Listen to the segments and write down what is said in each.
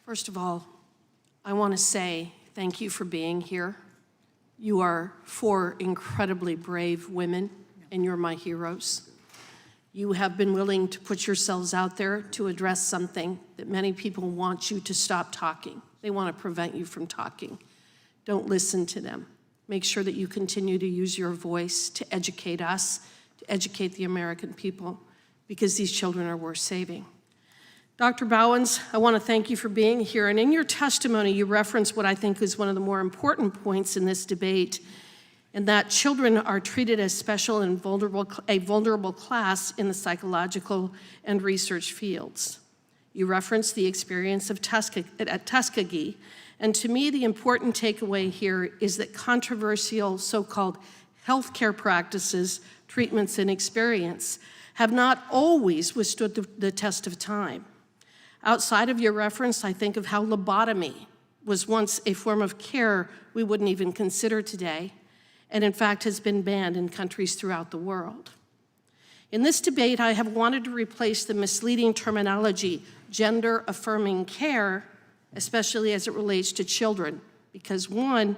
First of all, I want to say thank you for being here. You are 4 incredibly brave women, and you're my heroes. You have been willing to put yourselves out there to address something that many people want you to stop talking. They want to prevent you from talking. Don't listen to them. Make sure that you continue to use your voice to educate us, to educate the American people, because these children are worth saving. Dr. Bowens, I want to thank you for being here. And in your testimony, you referenced what I think is one of the more important points in this debate, and that children are treated as special and a vulnerable class in the psychological and research fields. You referenced the experience of at Tuskegee, and to me, the important takeaway here is that controversial so-called healthcare practices, treatments, and experience have not always withstood the test of time. Outside of your reference, I think of how lobotomy was once a form of care we wouldn't even consider today, and in fact has been banned in countries throughout the world. In this debate, I have wanted to replace the misleading terminology gender-affirming care, especially as it relates to children, because 1,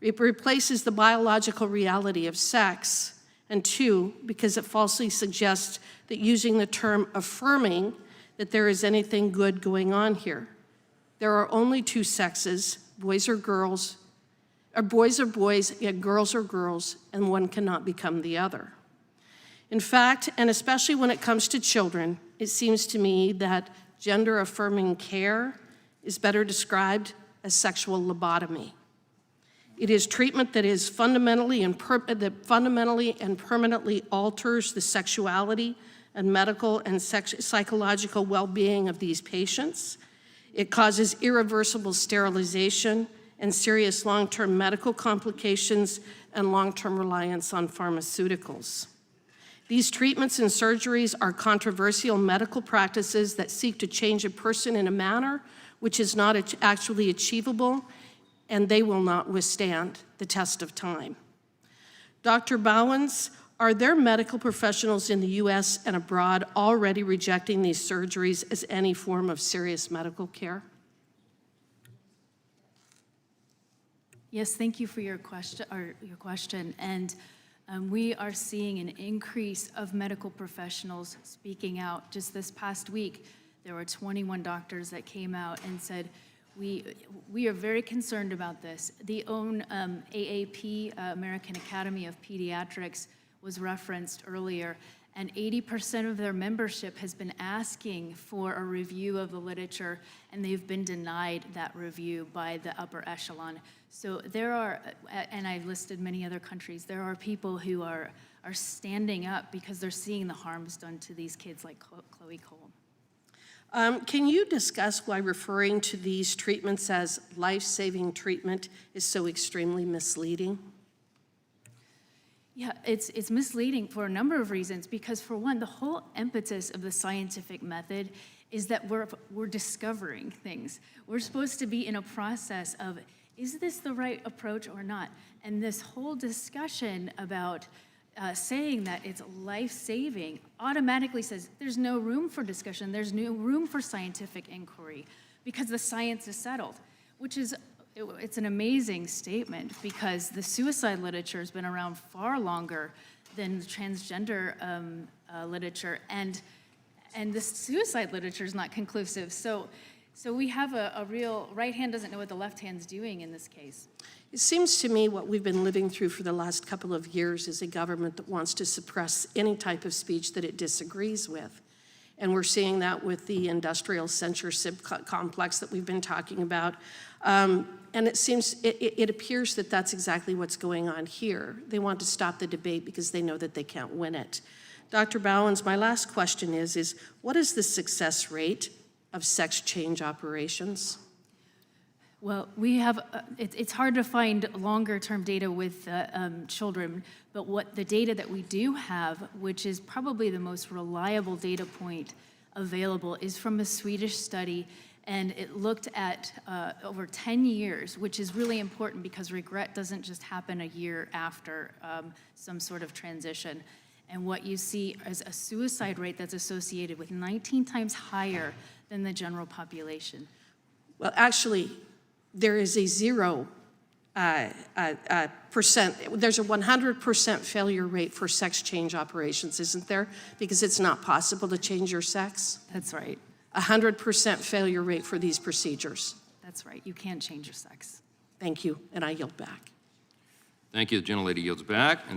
it replaces the biological reality of sex, and 2, because it falsely suggests that using the term affirming that there is anything good going on here. There are only 2 sexes, boys are girls, or boys are boys, yet girls are girls, and one cannot become the other. In fact, and especially when it comes to children, it seems to me that gender-affirming care is better described as sexual lobotomy. It is treatment that is fundamentally and permanently alters the sexuality and medical and psychological well-being of these patients. It causes irreversible sterilization and serious long-term medical complications and long-term reliance on pharmaceuticals. These treatments and surgeries are controversial medical practices that seek to change a person in a manner which is not actually achievable, and they will not withstand the test of time. Dr. Bowens, are there medical professionals in the US and abroad already rejecting these surgeries as any form of serious medical care? Yes, thank you for your question. And we are seeing an increase of medical professionals speaking out. Just this past week, there were 21 doctors that came out and said, we are very concerned about this. The own AAP, American Academy of Pediatrics, was referenced earlier, and 80% of their membership has been asking for a review of the literature, and they've been denied that review by the upper echelon. So there are, and I've listed many other countries, there are people who are standing up because they're seeing the harms done to these kids like Chloe Cole. Can you discuss why referring to these treatments as life-saving treatment is so extremely misleading? Yeah, it's misleading for a number of reasons, because for one, the whole impetus of the scientific method is that we're discovering things. We're supposed to be in a process of, is this the right approach or not? And this whole discussion about saying that it's life-saving automatically says there's no room for discussion, there's no room for scientific inquiry, because the science is settled, which is it's an amazing statement, because the suicide literature has been around far longer than the transgender literature, and the suicide literature is not conclusive. So we have a real, right hand doesn't know what the left hand's doing in this case. It seems to me what we've been living through for the last couple of years is a government that wants to suppress any type of speech that it disagrees with. And we're seeing that with the industrial censorship complex that we've been talking about. And it appears that that's exactly what's going on here. They want to stop the debate because they know that they can't win it. Dr. Bowens, my last question is what is the success rate of sex change operations? Well, we have, it's hard to find longer-term data with children, but what the data that we do have, which is probably the most reliable data point available, is from a Swedish study, and it looked at over 10 years, which is really important because regret doesn't just happen a year after some sort of transition. And what you see is a suicide rate that's associated with 19 times higher than the general population. Well, actually, there is a 0% there's a 100% failure rate for sex change operations, isn't there? Because it's not possible to change your sex. That's right. 100% failure rate for these procedures. That's right. You can't change your sex. Thank you, and I yield back. Thank you. The gentlelady yields back.